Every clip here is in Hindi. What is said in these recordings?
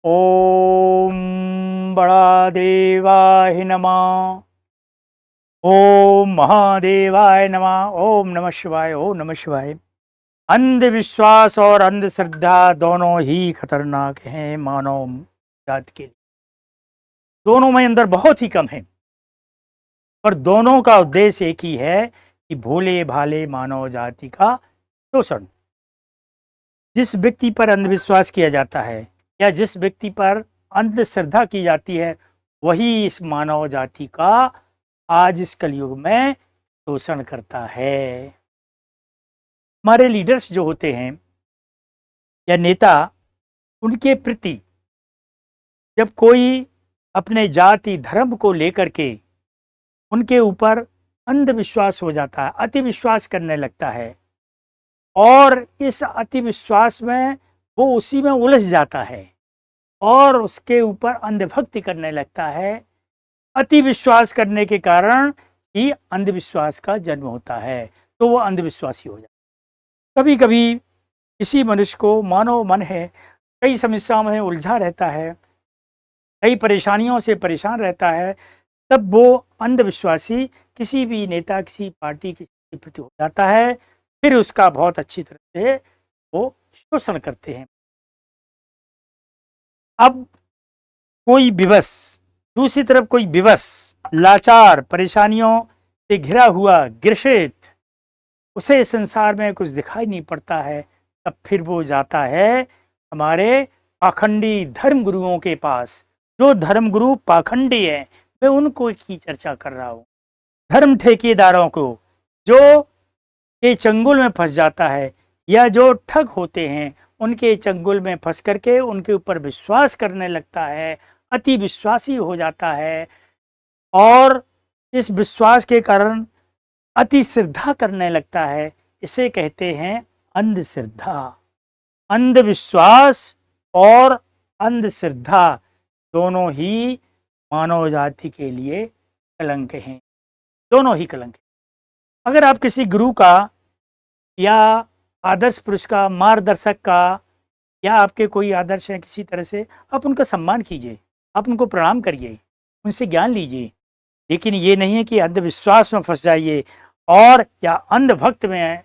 ओम बड़ा देवाय नमः। ओम महादेवाय नमः। ओम नमः शिवाय। ओम नमः शिवाय। अंधविश्वास और अंधश्रद्धा दोनों ही खतरनाक हैं मानव जाति के लिए। दोनों में अंदर बहुत ही कम है, पर दोनों का उद्देश्य एक ही है कि भोले भाले मानव जाति का शोषण। जिस व्यक्ति पर अंधविश्वास किया जाता है या जिस व्यक्ति पर अंधश्रद्धा की जाती है, वही इस मानव जाति का आज इस कलयुग में शोषण करता है। हमारे लीडर्स जो होते हैं या नेता, उनके प्रति जब कोई अपने जाति धर्म को लेकर के उनके ऊपर अंधविश्वास हो जाता है, अति विश्वास करने लगता है और इस अति विश्वास में वो उसी में उलझ जाता है और उसके ऊपर अंधभक्ति करने लगता है। अति विश्वास करने के कारण ही अंधविश्वास का जन्म होता है, तो वो अंधविश्वासी हो जाता है। कभी कभी किसी मनुष्य को मानव मन है, कई समस्याओं में उलझा रहता है, कई परेशानियों से परेशान रहता है, तब वो अंधविश्वासी किसी भी नेता, किसी पार्टी, किसी के प्रति हो जाता है। फिर उसका बहुत अच्छी तरह से वो शोषण करते हैं। अब कोई विवश, दूसरी तरफ कोई विवश, लाचार, परेशानियों से घिरा हुआ, ग्रसित, उसे संसार में कुछ दिखाई नहीं पड़ता है, तब फिर वो जाता है हमारे पाखंडी धर्म गुरुओं के पास। जो धर्म गुरु पाखंडी है, मैं उनको की चर्चा कर रहा हूँ। धर्म ठेकेदारों को, जो के चंगुल में फंस जाता है या जो ठग होते हैं, उनके चंगुल में फंस करके उनके ऊपर विश्वास करने लगता है, अति विश्वासी हो जाता है और इस विश्वास के कारण अति श्रद्धा करने लगता है। इसे कहते हैं अंधश्रद्धा। अंधविश्वास और अंधश्रद्धा दोनों ही मानव जाति के लिए कलंक हैं, दोनों ही कलंक हैं। अगर आप किसी गुरु का या आदर्श पुरुष का, मार्गदर्शक का, या आपके कोई आदर्श है, किसी तरह से आप उनका सम्मान कीजिए, आप उनको प्रणाम करिए, उनसे ज्ञान लीजिए, लेकिन ये नहीं है कि अंधविश्वास में फंस जाइए और या अंधभक्त में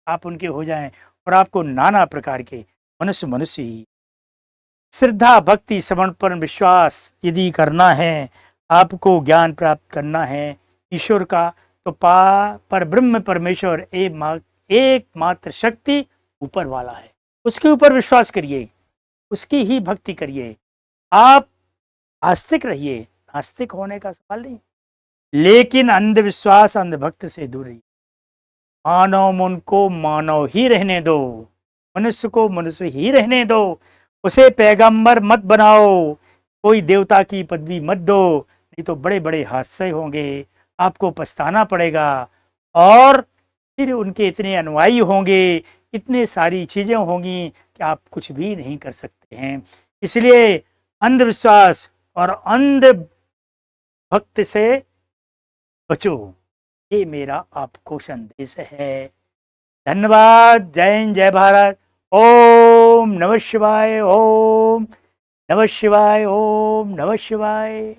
आप उनके हो जाएं और आपको नाना प्रकार के मनुष्य ही। श्रद्धा, भक्ति, समर्पण, विश्वास यदि करना है, आपको ज्ञान प्राप्त करना है ईश्वर का, तो पर ब्रह्म परमेश्वर एकमात्र शक्ति ऊपर वाला है, उसके ऊपर विश्वास करिए, उसकी ही भक्ति करिए। आप आस्तिक रहिए, नास्तिक होने का सवाल नहीं, लेकिन अंधविश्वास, अंधभक्त से दूर रहिए। मानव मन को मानव ही रहने दो, मनुष्य को मनुष्य ही रहने दो, उसे पैगंबर मत बनाओ, कोई देवता की पदवी मत दो, नहीं तो बड़े बड़े हादसे होंगे, आपको पछताना पड़ेगा और फिर उनके इतने अनुयायी होंगे, इतने सारी चीजें होंगी कि आप कुछ भी नहीं कर सकते हैं। इसलिए अंधविश्वास और अंध भक्त से बचो, ये मेरा आपको संदेश है। धन्यवाद। जय हिंद, जय भारत। ओम नमः शिवाय। ओम नमः शिवाय। ओम नमः शिवाय।